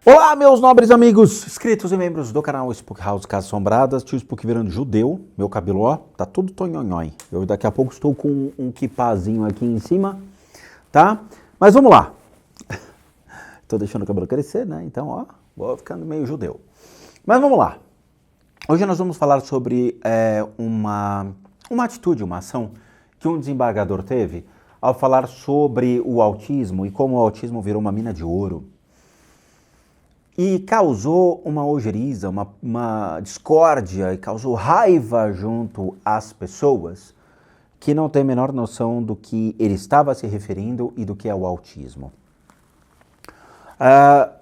Olá, meus nobres amigos, inscritos e membros do canal Spook House Casas Assombradas. Tio Spook virando judeu, meu cabelo, ó, tá tudo tonhonhói. Eu daqui a pouco estou com um quipazinho aqui em cima, tá? Mas vamos lá. Tô deixando o cabelo crescer, né? Então, ó, vou ficando meio judeu. Mas vamos lá. Hoje nós vamos falar sobre uma atitude, uma ação que um desembargador teve ao falar sobre o autismo e como o autismo virou uma mina de ouro. E causou uma ojeriza, uma discórdia e causou raiva junto às pessoas que não têm a menor noção do que ele estava se referindo e do que é o autismo.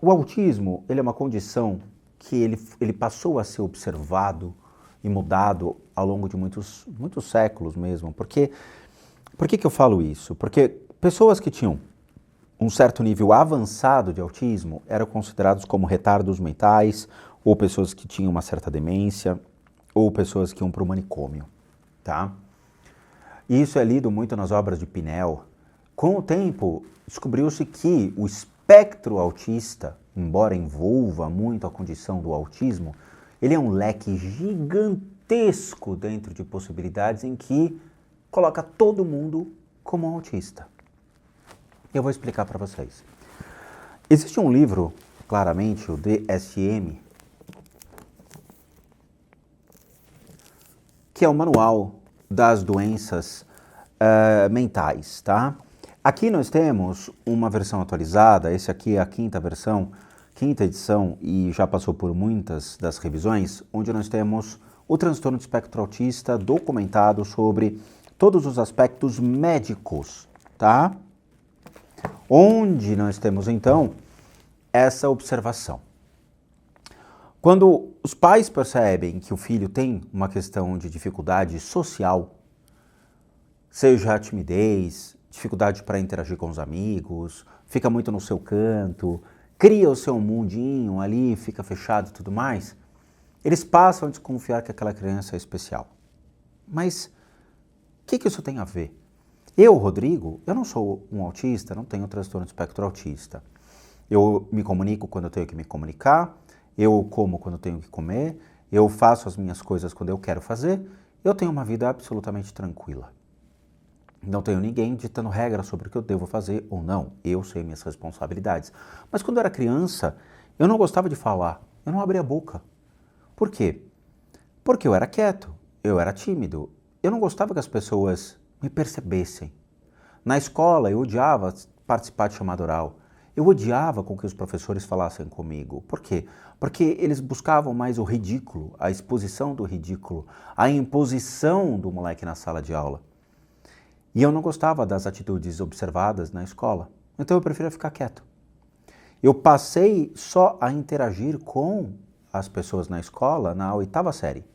O autismo, ele é uma condição que ele passou a ser observado e mudado ao longo de muitos séculos mesmo. Por que eu falo isso? Porque pessoas que tinham um certo nível avançado de autismo eram considerados como retardos mentais, ou pessoas que tinham uma certa demência, ou pessoas que iam para o manicômio, tá? E isso é lido muito nas obras de Pinel. Com o tempo, descobriu-se que o espectro autista, embora envolva muito a condição do autismo, ele é um leque gigantesco dentro de possibilidades em que coloca todo mundo como autista. Eu vou explicar para vocês. Existe um livro, claramente, o DSM, que é o Manual das Doenças Mentais, tá? Aqui nós temos uma versão atualizada, esse aqui é a quinta edição, e já passou por muitas das revisões, onde nós temos o transtorno de espectro autista documentado sobre todos os aspectos médicos, tá? Onde nós temos, então, essa observação. Quando os pais percebem que o filho tem uma questão de dificuldade social, seja a timidez, dificuldade para interagir com os amigos, fica muito no seu canto, cria o seu mundinho ali, fica fechado e tudo mais, eles passam a desconfiar que aquela criança é especial. Mas o que isso tem a ver? Eu, Rodrigo, eu não sou um autista, não tenho transtorno de espectro autista. Eu me comunico quando eu tenho que me comunicar, eu como quando eu tenho que comer, eu faço as minhas coisas quando eu quero fazer, eu tenho uma vida absolutamente tranquila. Não tenho ninguém ditando regras sobre o que eu devo fazer ou não, eu sei minhas responsabilidades. Mas quando eu era criança, eu não gostava de falar, eu não abria a boca. Por quê? Porque eu era quieto, eu era tímido, eu não gostava que as pessoas me percebessem. Na escola, eu odiava participar de chamada oral. Eu odiava com que os professores falassem comigo. Por quê? Porque eles buscavam mais o ridículo, a exposição do ridículo, a imposição do moleque na sala de aula. E eu não gostava das atitudes observadas na escola. Então eu preferia ficar quieto. Eu passei só a interagir com as pessoas na escola na 8ª série.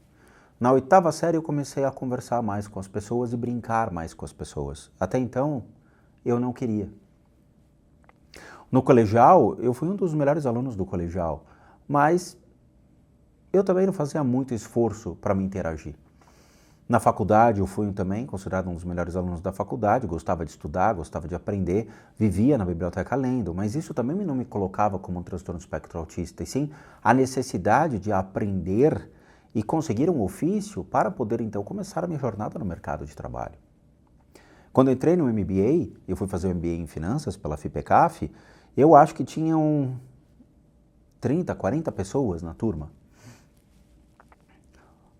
Na 8ª série eu comecei a conversar mais com as pessoas e brincar mais com as pessoas. Até então, eu não queria. No colegial, eu fui um dos melhores alunos do colegial, mas eu também não fazia muito esforço para me interagir. Na faculdade, eu fui também considerado um dos melhores alunos da faculdade, gostava de estudar, gostava de aprender, vivia na biblioteca lendo, mas isso também não me colocava como um transtorno de espectro autista, e sim a necessidade de aprender e conseguir um ofício para poder, então, começar a minha jornada no mercado de trabalho. Quando eu entrei no MBA, eu fui fazer o MBA em Finanças pela FIPECAF, eu acho que tinham 30, 40 pessoas na turma.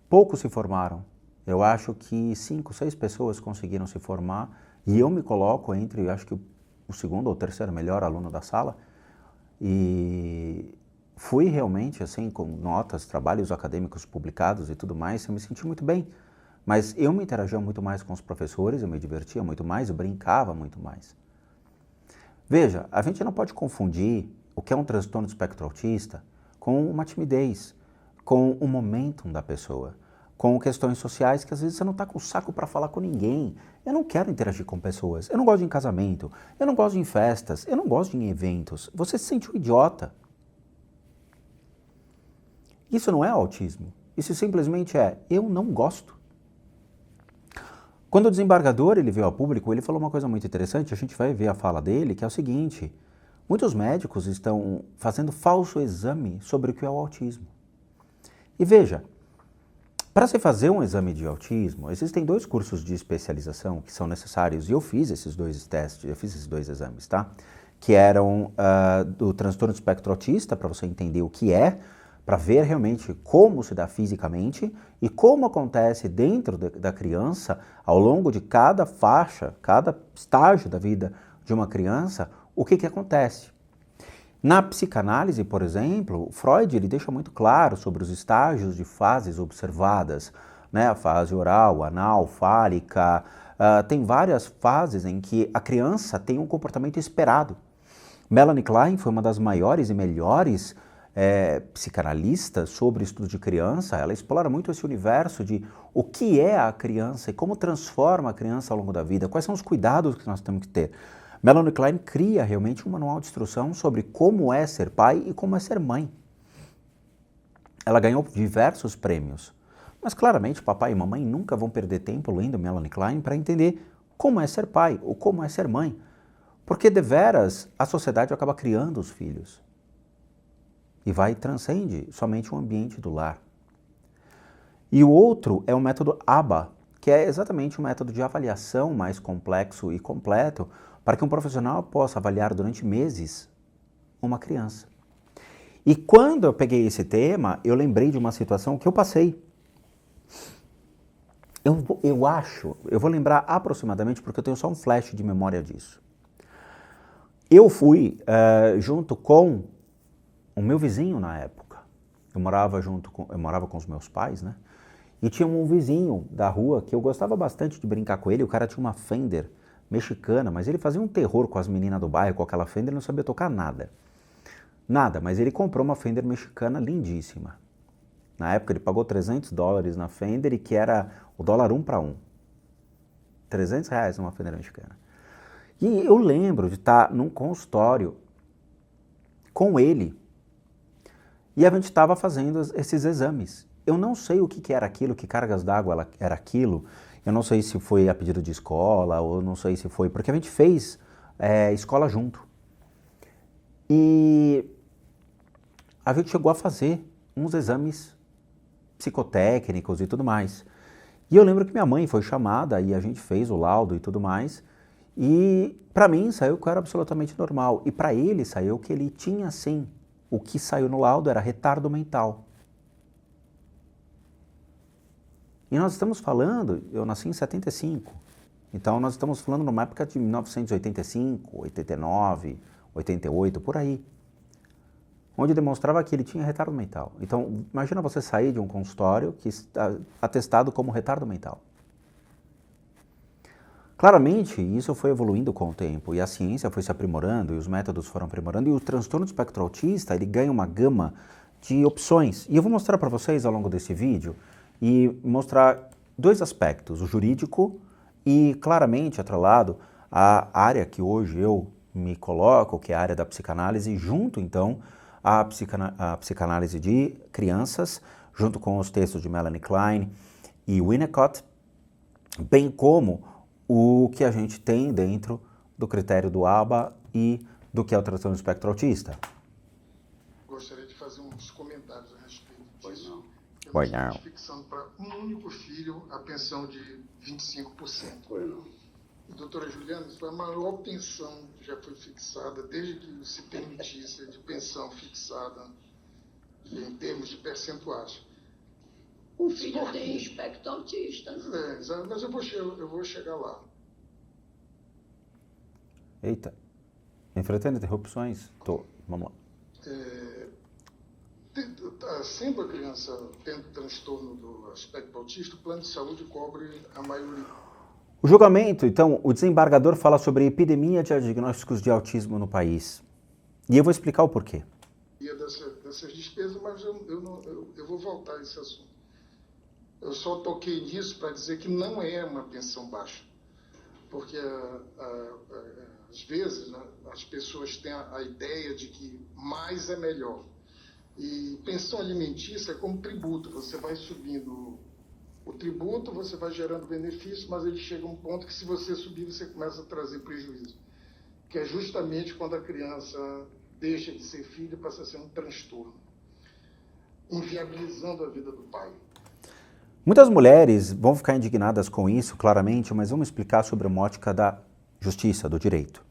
Poucos se formaram. Eu acho que 5, 6 pessoas conseguiram se formar e eu me coloco entre, eu acho que o segundo ou terceiro melhor aluno da sala. E fui realmente, assim, com notas, trabalhos acadêmicos publicados e tudo mais, eu me senti muito bem. Mas eu me interagia muito mais com os professores, eu me divertia muito mais, eu brincava muito mais. Veja, a gente não pode confundir o que é um transtorno de espectro autista com uma timidez, com o momentum da pessoa, com questões sociais que às vezes você não está com o saco para falar com ninguém. Eu não quero interagir com pessoas, eu não gosto de ir em casamento, eu não gosto de ir em festas, eu não gosto de ir em eventos. Você se sente um idiota. Isso não é autismo, isso simplesmente é, eu não gosto. Quando o desembargador ele veio ao público, ele falou uma coisa muito interessante, a gente vai ver a fala dele, que é o seguinte: Muitos médicos estão fazendo falso exame sobre o que é o autismo. E veja, para se fazer um exame de autismo, existem 2 cursos de especialização que são necessários, e eu fiz esses 2 testes, eu fiz esses 2 exames, tá? Que eram do transtorno do espectro autista, para você entender o que é, para ver realmente como se dá fisicamente e como acontece dentro da criança, ao longo de cada faixa, cada estágio da vida de uma criança, o que acontece. Na psicanálise, por exemplo, Freud ele deixa muito claro sobre os estágios de fases observadas, né? A fase oral, anal, fálica, tem várias fases em que a criança tem um comportamento esperado. Melanie Klein foi uma das maiores e melhores psicanalistas sobre estudo de criança. Ela explora muito esse universo de o que é a criança e como transforma a criança ao longo da vida, quais são os cuidados que nós temos que ter. Melanie Klein cria realmente um manual de instrução sobre como é ser pai e como é ser mãe. Ela ganhou diversos prêmios, mas claramente papai e mamãe nunca vão perder tempo lendo Melanie Klein para entender como é ser pai ou como é ser mãe, porque deveras a sociedade acaba criando os filhos e transcende somente o ambiente do lar. E o outro é o método ABA, que é exatamente um método de avaliação mais complexo e completo para que um profissional possa avaliar durante meses uma criança. E quando eu peguei esse tema, eu lembrei de uma situação que eu passei. Eu vou lembrar aproximadamente, porque eu tenho só um flash de memória disso. Eu fui junto com o meu vizinho na época. Eu morava com os meus pais, né? E tinha um vizinho da rua que eu gostava bastante de brincar com ele. O cara tinha uma Fender mexicana, mas ele fazia um terror com as meninas do bairro, com aquela Fender, ele não sabia tocar nada. Nada, mas ele comprou uma Fender mexicana lindíssima. Na época ele pagou $300 na Fender, e que era o dólar 1 para 1. R$300 numa Fender mexicana. E eu lembro de estar num consultório com ele, e a gente estava fazendo esses exames. Eu não sei o que era aquilo, que cargas d'água era aquilo. Eu não sei se foi a pedido de escola, ou não sei se foi... Porque a gente fez escola junto. E a gente chegou a fazer uns exames psicotécnicos e tudo mais. E eu lembro que minha mãe foi chamada e a gente fez o laudo e tudo mais. E para mim saiu que era absolutamente normal. E para ele saiu que ele tinha sim. O que saiu no laudo era retardo mental. E nós estamos falando, eu nasci em 75, então nós estamos falando numa época de 1985, 89, 88, por aí, onde demonstrava que ele tinha retardo mental. Então, imagina você sair de um consultório que está atestado como retardo mental. Claramente, isso foi evoluindo com o tempo, e a ciência foi se aprimorando, e os métodos foram aprimorando, e o transtorno do espectro autista, ele ganha uma gama de opções. E eu vou mostrar para vocês ao longo desse vídeo, e mostrar 2 aspectos, o jurídico e claramente atrelado à área que hoje eu me coloco, que é a área da psicanálise, junto então à psicanálise de crianças, junto com os textos de Melanie Klein e Winnicott, bem como o que a gente tem dentro do critério do ABA e do que é o transtorno do espectro autista. Gostaria de fazer uns comentários a respeito disso. Pois não. Fixando para um único filho a pensão de 25%. Doutora Juliana, isso foi a maior pensão que já foi fixada desde que se permitisse de pensão fixada em termos de percentuais. O filho tem espectro autista. Mas eu vou chegar lá. Eita, enfrentando interrupções, vamos lá. Sendo a criança tendo transtorno do espectro autista, o plano de saúde cobre a maioria. O julgamento, então, o desembargador fala sobre a epidemia de diagnósticos de autismo no país. E eu vou explicar o porquê. Dessas despesas, mas eu vou voltar a esse assunto. Eu só toquei nisso para dizer que não é uma pensão baixa. Porque, às vezes, né, as pessoas têm a ideia de que mais é melhor. E pensão alimentícia é como tributo, você vai subindo o tributo, você vai gerando benefício, mas ele chega a um ponto que se você subir, você começa a trazer prejuízo. que é justamente quando a criança deixa de ser filho e passa a ser um transtorno, inviabilizando a vida do pai. Muitas mulheres vão ficar indignadas com isso, claramente, mas vamos explicar sobre uma ótica da justiça, do direito.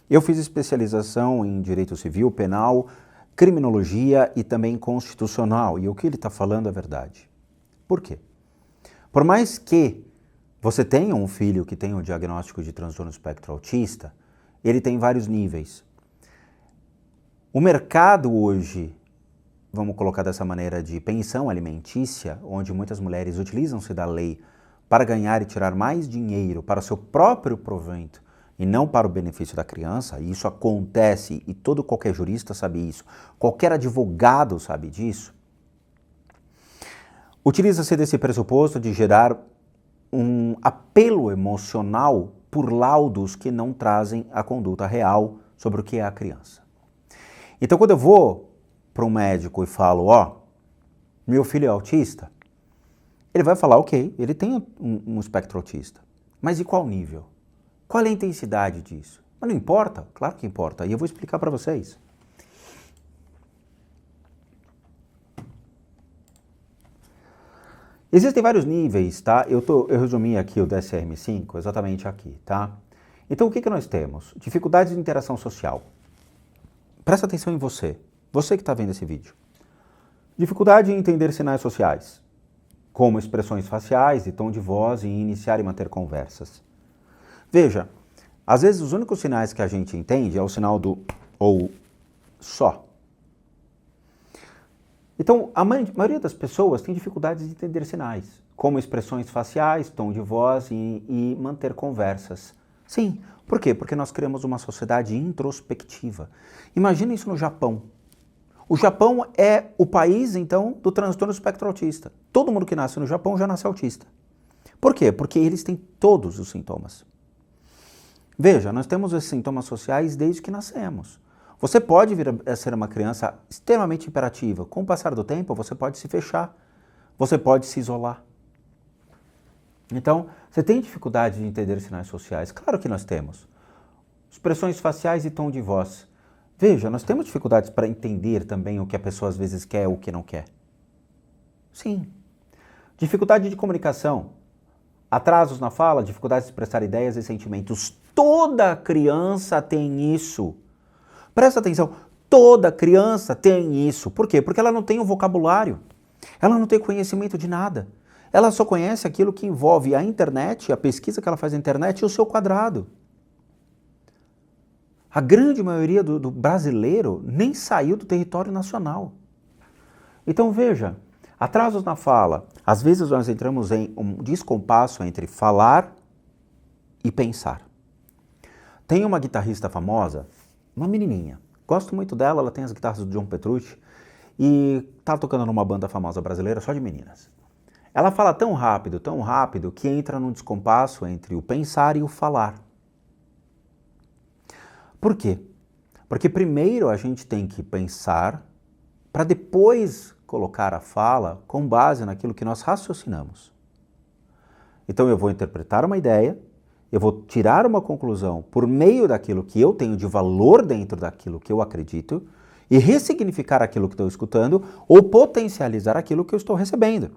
Eu fiz especialização em direito civil, penal, criminologia e também constitucional, e o que ele está falando é verdade. Por quê? Por mais que você tenha um filho que tem o diagnóstico de transtorno espectro autista, ele tem vários níveis. O mercado hoje, vamos colocar dessa maneira, de pensão alimentícia, onde muitas mulheres utilizam-se da lei para ganhar e tirar mais dinheiro para o seu próprio provento e não para o benefício da criança, e isso acontece e qualquer jurista sabe isso, qualquer advogado sabe disso, utiliza-se desse pressuposto de gerar um apelo emocional por laudos que não trazem a conduta real sobre o que é a criança. Então, quando eu vou para um médico e falo, meu filho é autista, ele vai falar, ok, ele tem um espectro autista, mas de qual nível? Qual é a intensidade disso? Mas não importa? Claro que importa, e eu vou explicar para vocês. Existem vários níveis, tá? Eu resumi aqui o DSM-5 exatamente aqui, tá? Então, o que nós temos? Dificuldades de interação social. Presta atenção em você que está vendo esse vídeo. Dificuldade em entender sinais sociais, como expressões faciais e tom de voz, e iniciar e manter conversas. Veja, às vezes os únicos sinais que a gente entende é o sinal do ou só. Então, a maioria das pessoas tem dificuldades de entender sinais, como expressões faciais, tom de voz e manter conversas. Sim, por quê? Porque nós criamos uma sociedade introspectiva. Imagina isso no Japão. O Japão é o país, então, do transtorno espectro autista. Todo mundo que nasce no Japão já nasce autista. Por quê? Porque eles têm todos os sintomas. Veja, nós temos esses sintomas sociais desde que nascemos. Você pode vir a ser uma criança extremamente imperativa. Com o passar do tempo, você pode se fechar. Você pode se isolar. Então, você tem dificuldade de entender sinais sociais? Claro que nós temos. Expressões faciais e tom de voz. Veja, nós temos dificuldades para entender também o que a pessoa às vezes quer ou o que não quer. Sim. Dificuldade de comunicação. Atrasos na fala, dificuldade de expressar ideias e sentimentos. Toda criança tem isso. Presta atenção, toda criança tem isso. Por quê? Porque ela não tem o vocabulário. Ela não tem conhecimento de nada. Ela só conhece aquilo que envolve a internet, a pesquisa que ela faz na internet e o seu quadrado. A grande maioria do brasileiro nem saiu do território nacional. Então veja, atrasos na fala. Às vezes nós entramos em um descompasso entre falar e pensar. Tem uma guitarrista famosa, uma menininha. Gosto muito dela, ela tem as guitarras do John Petrucci e está tocando numa banda famosa brasileira só de meninas. Ela fala tão rápido, que entra num descompasso entre o pensar e o falar. Por quê? Porque primeiro a gente tem que pensar para depois colocar a fala com base naquilo que nós raciocinamos. Então eu vou interpretar uma ideia, eu vou tirar uma conclusão por meio daquilo que eu tenho de valor dentro daquilo que eu acredito e ressignificar aquilo que estou escutando ou potencializar aquilo que eu estou recebendo.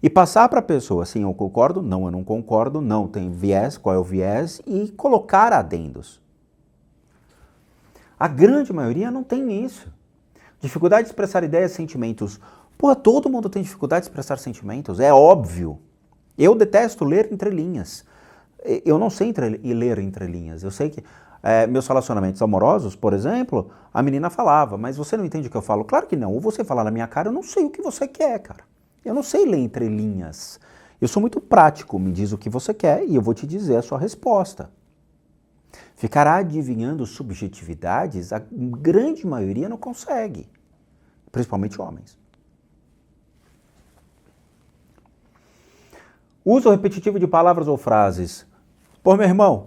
E passar para a pessoa, sim, eu concordo, não, eu não concordo, não, tem viés, qual é o viés, e colocar adendos. A grande maioria não tem isso. Dificuldade de expressar ideias e sentimentos. Pô, todo mundo tem dificuldade de expressar sentimentos, é óbvio. Eu detesto ler entre linhas. Eu não sei ler entre linhas. Eu sei que meus relacionamentos amorosos, por exemplo, a menina falava, mas você não entende o que eu falo? Claro que não. Ou você falar na minha cara, eu não sei o que você quer, cara. Eu não sei ler entre linhas. Eu sou muito prático, me diz o que você quer e eu vou te dizer a sua resposta. Ficar adivinhando subjetividades, a grande maioria não consegue, principalmente homens. Uso repetitivo de palavras ou frases. Pô, meu irmão,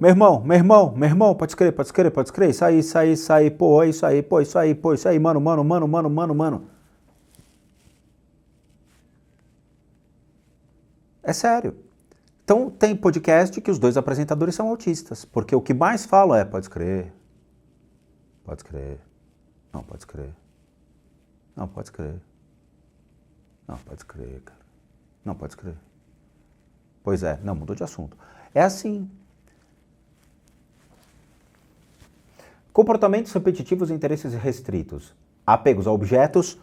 pode escrever, isso aí, pô, isso aí, mano. É sério. Então tem podcast que os dois apresentadores são autistas, porque o que mais falam é pode escrever, Pode crer. Não, pode crer. Não, pode crer. Não, pode crer, cara. Não, pode crer. Pois é, não, mudou de assunto. É assim. Comportamentos repetitivos e interesses restritos. Apegos a objetos.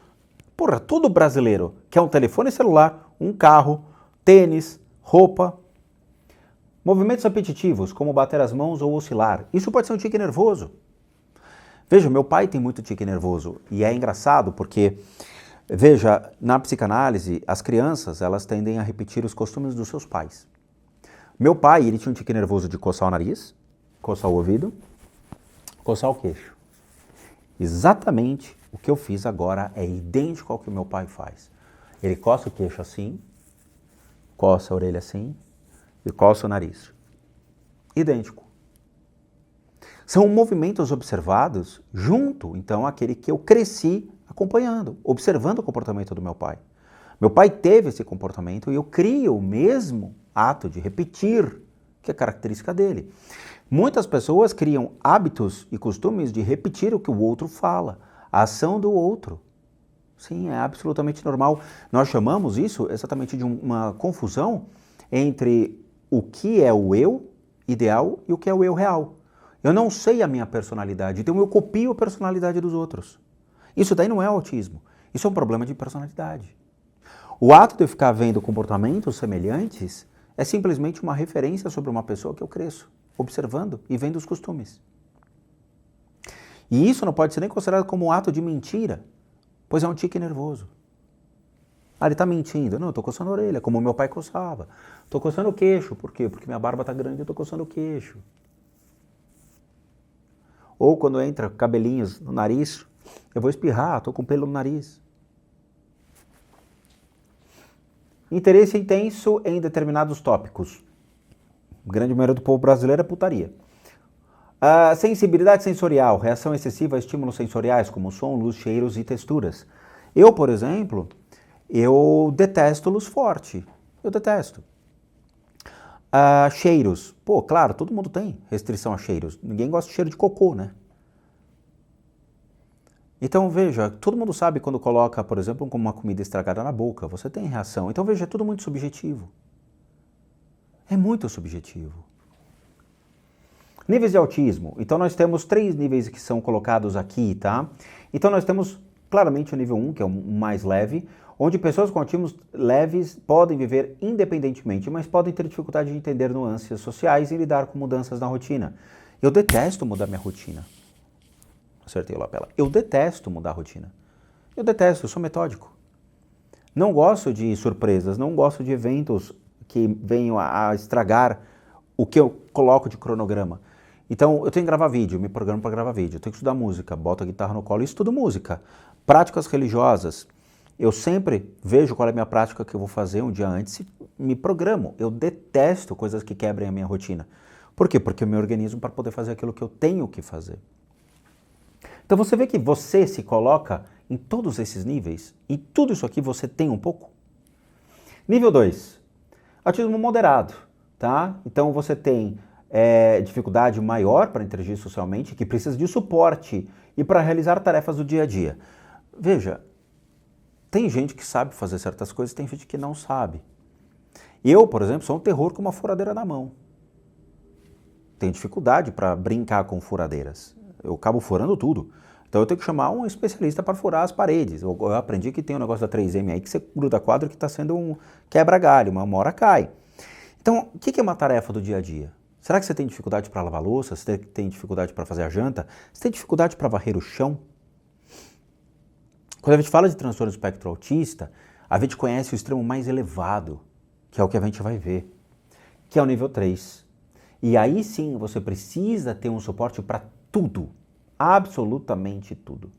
Porra, todo brasileiro quer um telefone celular, um carro, tênis, roupa. Movimentos repetitivos, como bater as mãos ou oscilar. Isso pode ser um tique nervoso. Veja, meu pai tem muito tique nervoso e é engraçado porque, veja, na psicanálise, as crianças, elas tendem a repetir os costumes dos seus pais. Meu pai, ele tinha um tique nervoso de coçar o nariz, coçar o ouvido, coçar o queixo. Exatamente o que eu fiz agora é idêntico ao que o meu pai faz. Ele coça o queixo assim, coça a orelha assim e coça o nariz. Idêntico. São movimentos observados junto, então, àquele que eu cresci acompanhando, observando o comportamento do meu pai. Meu pai teve esse comportamento e eu crio o mesmo ato de repetir, que é característica dele. Muitas pessoas criam hábitos e costumes de repetir o que o outro fala, a ação do outro. Sim, é absolutamente normal. Nós chamamos isso exatamente de uma confusão entre o que é o eu ideal e o que é o eu real. Eu não sei a minha personalidade, então eu copio a personalidade dos outros. Isso daí não é autismo, isso é um problema de personalidade. O ato de eu ficar vendo comportamentos semelhantes é simplesmente uma referência sobre uma pessoa que eu cresço, observando e vendo os costumes. E isso não pode ser nem considerado como um ato de mentira, pois é um tique nervoso. Ah, ele está mentindo. Não, eu estou coçando a orelha, como meu pai coçava. Estou coçando o queixo, por quê? Porque minha barba está grande e eu estou coçando o queixo. Ou quando entra cabelinhos no nariz, eu vou espirrar, estou com pelo no nariz. Interesse intenso em determinados tópicos. A grande maioria do povo brasileiro é putaria. Sensibilidade sensorial, reação excessiva a estímulos sensoriais, como som, luz, cheiros e texturas. Eu, por exemplo, eu detesto luz forte. Eu detesto. Cheiros. Pô, claro, todo mundo tem restrição a cheiros. Ninguém gosta de cheiro de cocô, né? Então, veja, todo mundo sabe quando coloca, por exemplo, uma comida estragada na boca, você tem reação. Então, veja, é tudo muito subjetivo. É muito subjetivo. Níveis de autismo. Então, nós temos 3 níveis que são colocados aqui, tá? Então, nós temos claramente o nível 1, que é o mais leve, onde pessoas com autismo leves podem viver independentemente, mas podem ter dificuldade de entender nuances sociais e lidar com mudanças na rotina. Eu detesto mudar minha rotina. Acertei o lapela. Eu detesto mudar a rotina. Eu detesto, eu sou metódico. Não gosto de surpresas, não gosto de eventos que venham a estragar o que eu coloco de cronograma. Então, eu tenho que gravar vídeo, me programo para gravar vídeo. Eu tenho que estudar música, boto a guitarra no colo e estudo música. Práticas religiosas. Eu sempre vejo qual é a minha prática que eu vou fazer um dia antes e me programo. Eu detesto coisas que quebrem a minha rotina. Por quê? Porque eu me organizo para poder fazer aquilo que eu tenho que fazer. Então você vê que você se coloca em todos esses níveis e tudo isso aqui você tem um pouco. Nível 2, autismo moderado, tá? Então você tem dificuldade maior para interagir socialmente, que precisa de suporte e para realizar tarefas do dia a dia. Veja, tem gente que sabe fazer certas coisas, tem gente que não sabe. Eu, por exemplo, sou um terror com uma furadeira na mão. Tenho dificuldade para brincar com furadeiras. Eu acabo furando tudo. Então eu tenho que chamar um especialista para furar as paredes. Eu aprendi que tem um negócio da 3M aí que você gruda quadro que está sendo um quebra-galho, uma hora cai. Então, o que é uma tarefa do dia a dia? Será que você tem dificuldade para lavar louça? Você tem dificuldade para fazer a janta? Você tem dificuldade para varrer o chão? Quando a gente fala de transtorno do espectro autista, a gente conhece o extremo mais elevado, que é o que a gente vai ver, que é o nível 3. E aí sim você precisa ter um suporte para tudo, absolutamente tudo.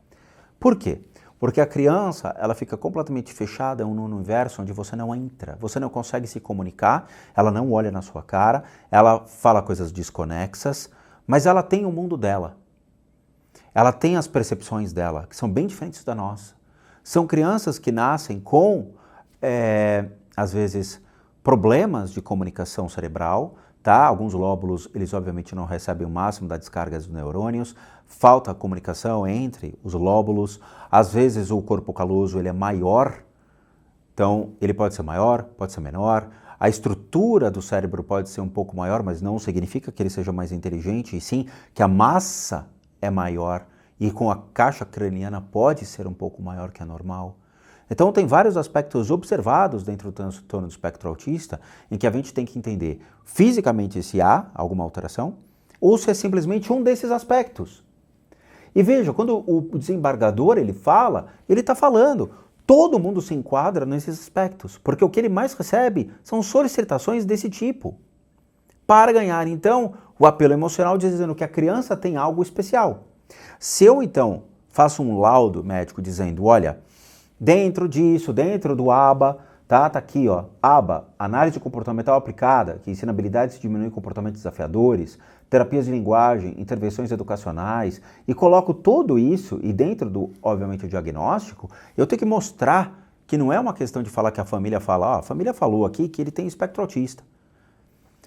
Por quê? Porque a criança, ela fica completamente fechada num universo onde você não entra, você não consegue se comunicar, ela não olha na sua cara, ela fala coisas desconexas, mas ela tem o mundo dela. Ela tem as percepções dela, que são bem diferentes da nossa. São crianças que nascem com, às vezes, problemas de comunicação cerebral, tá? Alguns lóbulos, eles obviamente não recebem o máximo da descarga dos neurônios, falta comunicação entre os lóbulos, às vezes o corpo caloso ele é maior, então ele pode ser maior, pode ser menor, a estrutura do cérebro pode ser um pouco maior, mas não significa que ele seja mais inteligente, e sim que a massa é maior e com a caixa craniana pode ser um pouco maior que a normal. Então tem vários aspectos observados dentro do transtorno do espectro autista em que a gente tem que entender fisicamente se há alguma alteração ou se é simplesmente um desses aspectos. E veja, quando o desembargador ele fala, ele está falando, todo mundo se enquadra nesses aspectos, porque o que ele mais recebe são solicitações desse tipo, para ganhar então o apelo emocional dizendo que a criança tem algo especial. Se eu então faço um laudo médico dizendo, olha, dentro disso, dentro do ABA, tá aqui, ó, ABA, análise comportamental aplicada, que ensina habilidades de diminuir comportamentos desafiadores, terapias de linguagem, intervenções educacionais, e coloco tudo isso, e dentro do, obviamente, o diagnóstico, eu tenho que mostrar que não é uma questão de falar que a família fala, ó, a família falou aqui que ele tem espectro autista.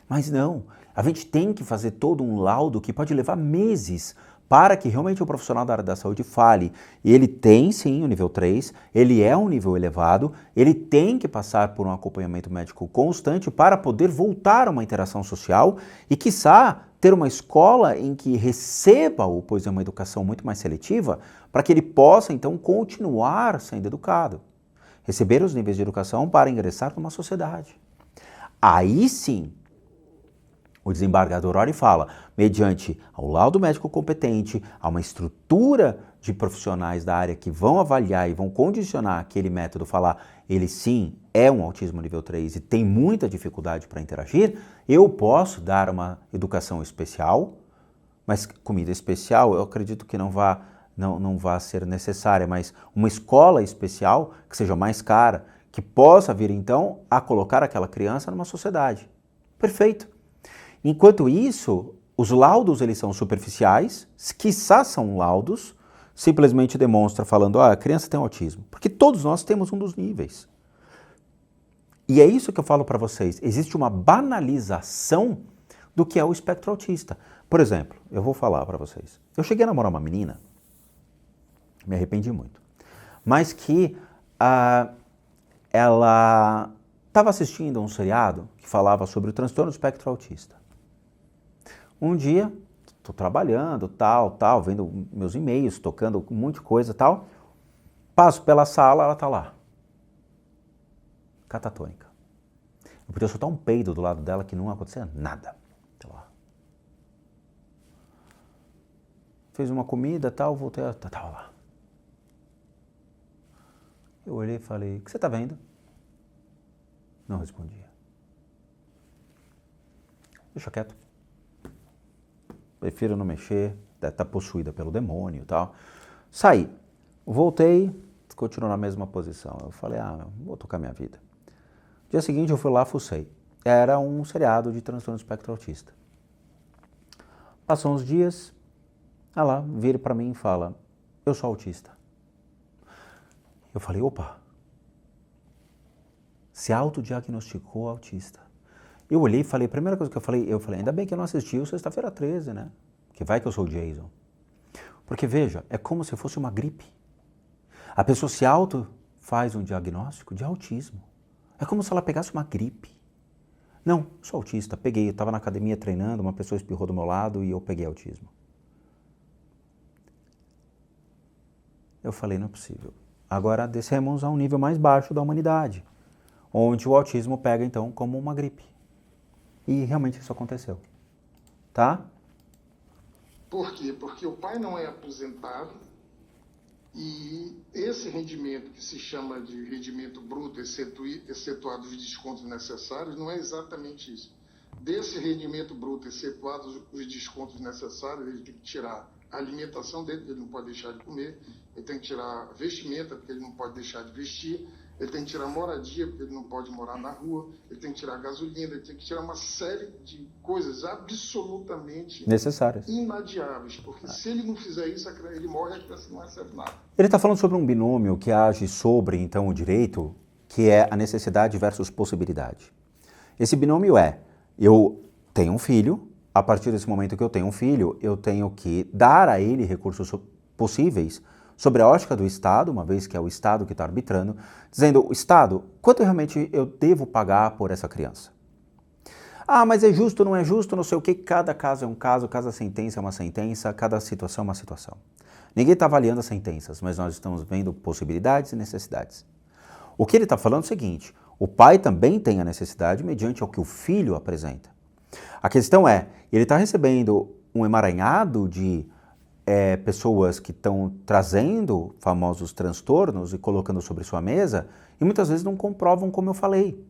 Mas não, a gente tem que fazer todo um laudo que pode levar meses para que realmente o profissional da área da saúde fale. Ele tem sim o nível 3, ele é um nível elevado, ele tem que passar por um acompanhamento médico constante para poder voltar a uma interação social e, quiçá, ter uma escola em que receba pois é uma educação muito mais seletiva, para que ele possa então continuar sendo educado. Receber os níveis de educação para ingressar numa sociedade. Aí sim, o desembargador olha e fala, mediante ao laudo médico competente, a uma estrutura de profissionais da área que vão avaliar e vão condicionar aquele método, falar, ele sim é um autismo nível 3 e tem muita dificuldade para interagir, eu posso dar uma educação especial, mas comida especial eu acredito que não vá ser necessária, mas uma escola especial que seja mais cara, que possa vir então a colocar aquela criança numa sociedade. Perfeito. Enquanto isso, os laudos eles são superficiais, quiçá são laudos, simplesmente demonstra falando, a criança tem autismo, porque todos nós temos um dos níveis. E é isso que eu falo para vocês, existe uma banalização do que é o espectro autista. Por exemplo, eu vou falar para vocês, eu cheguei a namorar uma menina, me arrependi muito, mas que ela estava assistindo a um seriado que falava sobre o transtorno do espectro autista. Um dia, estou trabalhando, tal, vendo meus e-mails, tocando um monte de coisa, tal. Passo pela sala, ela está lá. Catatônica. Eu podia soltar um peido do lado dela que não acontecia nada. Tá lá. Fez uma comida, tal, voltei, ela estava lá. Eu olhei e falei, o que você está vendo? Não respondia. Deixa quieto. Prefiro não mexer, deve estar possuída pelo demônio e tal. Saí, voltei, continuou na mesma posição. Eu falei, vou tocar minha vida. Dia seguinte eu fui lá, fucei. Era um seriado de transtorno do espectro autista. Passou uns dias, ela vira para mim e fala, eu sou autista. Eu falei, opa, se autodiagnosticou autista. Eu olhei e falei, a primeira coisa que eu falei, ainda bem que eu não assisti o Sexta-feira 13, né? Que vai que eu sou o Jason. Porque veja, é como se fosse uma gripe. A pessoa se faz um diagnóstico de autismo. É como se ela pegasse uma gripe. Não, sou autista, peguei, eu estava na academia treinando, uma pessoa espirrou do meu lado e eu peguei autismo. Eu falei, não é possível. Agora descemos a um nível mais baixo da humanidade, onde o autismo pega então como uma gripe. E realmente isso aconteceu, tá? Por quê? Porque o pai não é aposentado e esse rendimento que se chama de rendimento bruto, excetuados os descontos necessários, não é exatamente isso. Desse rendimento bruto, excetuados os descontos necessários, ele tem que tirar a alimentação dele, porque ele não pode deixar de comer, ele tem que tirar a vestimenta, porque ele não pode deixar de vestir, ele tem que tirar moradia, porque ele não pode morar na rua, ele tem que tirar gasolina, ele tem que tirar uma série de coisas absolutamente necessárias, inadiáveis, porque se ele não fizer isso, ele morre e a criança não recebe nada. Ele está falando sobre um binômio que age sobre, então, o direito, que é a necessidade versus possibilidade. Esse binômio é, eu tenho um filho, a partir desse momento que eu tenho um filho, eu tenho que dar a ele recursos possíveis sobre a ótica do Estado, uma vez que é o Estado que está arbitrando, dizendo, o Estado, quanto realmente eu devo pagar por essa criança? Ah, mas é justo, não é justo, não sei o que, cada caso é um caso, cada sentença é uma sentença, cada situação é uma situação. Ninguém está avaliando as sentenças, mas nós estamos vendo possibilidades e necessidades. O que ele está falando é o seguinte, o pai também tem a necessidade mediante ao que o filho apresenta. A questão é, ele está recebendo um emaranhado de pessoas que estão trazendo famosos transtornos e colocando sobre sua mesa e muitas vezes não comprovam como eu falei.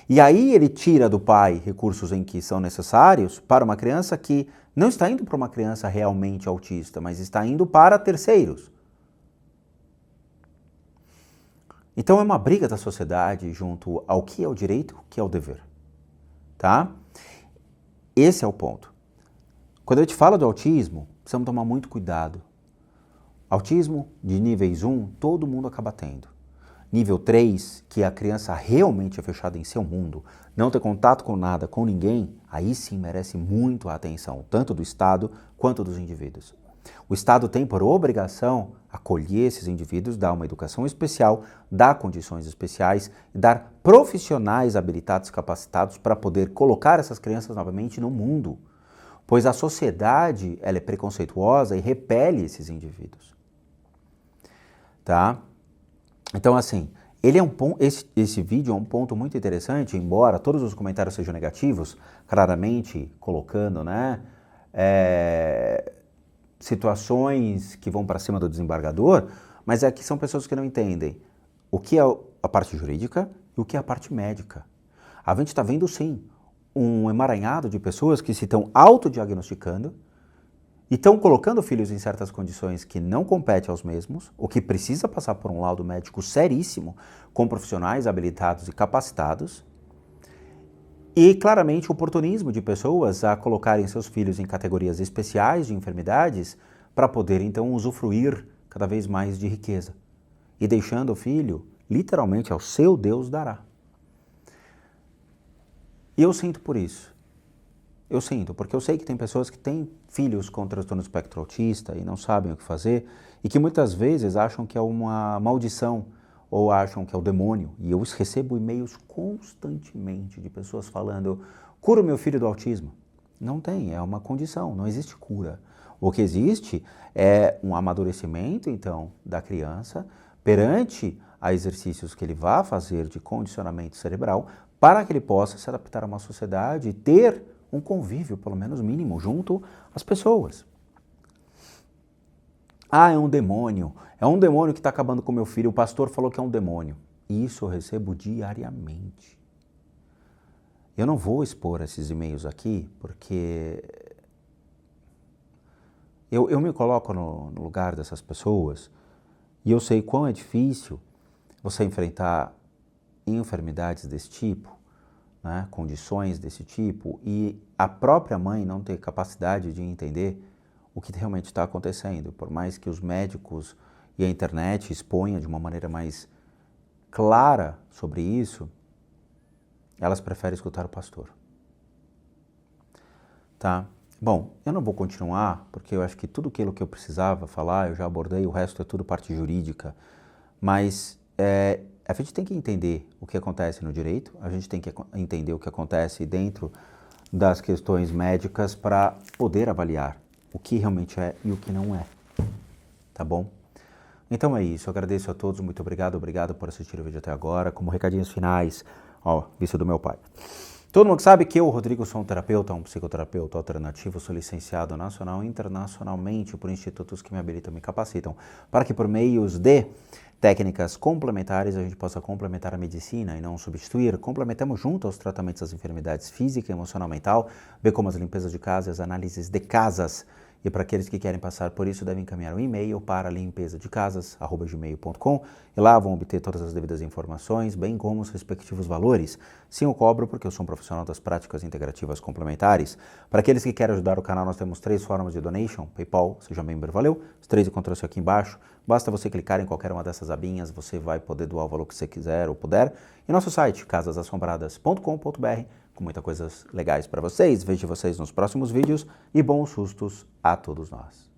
E aí ele tira do pai recursos em que são necessários para uma criança que não está indo para uma criança realmente autista, mas está indo para terceiros. Então é uma briga da sociedade junto ao que é o direito e o que é o dever. Tá? Esse é o ponto. Quando eu te falo do autismo, precisamos tomar muito cuidado. Autismo de níveis 1, todo mundo acaba tendo. Nível 3, que a criança realmente é fechada em seu mundo, não ter contato com nada, com ninguém, aí sim merece muito a atenção, tanto do Estado quanto dos indivíduos. O Estado tem por obrigação acolher esses indivíduos, dar uma educação especial, dar condições especiais, dar profissionais habilitados, capacitados para poder colocar essas crianças novamente no mundo. Pois a sociedade ela é preconceituosa e repele esses indivíduos. Tá? Então, assim, ele é esse vídeo é um ponto muito interessante, embora todos os comentários sejam negativos, claramente colocando, né, situações que vão para cima do desembargador, mas é que são pessoas que não entendem o que é a parte jurídica e o que é a parte médica. A gente está vendo, sim, um emaranhado de pessoas que se estão autodiagnosticando e estão colocando filhos em certas condições que não competem aos mesmos, o que precisa passar por um laudo médico seríssimo, com profissionais habilitados e capacitados, e claramente o oportunismo de pessoas a colocarem seus filhos em categorias especiais de enfermidades para poder então usufruir cada vez mais de riqueza, e deixando o filho literalmente ao seu Deus dará. E eu sinto por isso. Eu sinto, porque eu sei que tem pessoas que têm filhos com transtorno do espectro autista e não sabem o que fazer e que muitas vezes acham que é uma maldição ou acham que é o demônio. E eu recebo e-mails constantemente de pessoas falando, cura o meu filho do autismo. Não tem, é uma condição, não existe cura. O que existe é um amadurecimento, então, da criança perante a exercícios que ele vá fazer de condicionamento cerebral para que ele possa se adaptar a uma sociedade e ter um convívio, pelo menos mínimo, junto às pessoas. Ah, é um demônio que está acabando com meu filho, o pastor falou que é um demônio. Isso eu recebo diariamente. Eu não vou expor esses e-mails aqui, porque eu me coloco no lugar dessas pessoas e eu sei quão é difícil você enfrentar enfermidades desse tipo, né, condições desse tipo, e a própria mãe não ter capacidade de entender o que realmente está acontecendo, por mais que os médicos e a internet exponham de uma maneira mais clara sobre isso, elas preferem escutar o pastor. Tá? Bom, eu não vou continuar, porque eu acho que tudo aquilo que eu precisava falar, eu já abordei, o resto é tudo parte jurídica, mas a gente tem que entender o que acontece no direito, a gente tem que entender o que acontece dentro das questões médicas para poder avaliar o que realmente é e o que não é, tá bom? Então é isso, eu agradeço a todos, muito obrigado por assistir o vídeo até agora. Como recadinhos finais, ó, vista do meu pai. Todo mundo sabe que eu, Rodrigo, sou um terapeuta, um psicoterapeuta alternativo, sou licenciado nacional e internacionalmente por institutos que me habilitam e me capacitam para que por meios de técnicas complementares a gente possa complementar a medicina e não substituir. Complementamos junto aos tratamentos das enfermidades física, emocional, mental, bem como as limpezas de casa e as análises de casas. E para aqueles que querem passar por isso, devem encaminhar um e-mail para limpesadecasas@gmail.com e lá vão obter todas as devidas informações, bem como os respectivos valores. Sim, eu cobro porque eu sou um profissional das práticas integrativas complementares. Para aqueles que querem ajudar o canal, nós temos 3 formas de donation, PayPal, seja membro, valeu. Os 3 encontram-se aqui embaixo. Basta você clicar em qualquer uma dessas abinhas, você vai poder doar o valor que você quiser ou puder. E nosso site, casasassombradas.com.br, com muitas coisas legais para vocês. Vejo vocês nos próximos vídeos e bons sustos a todos nós.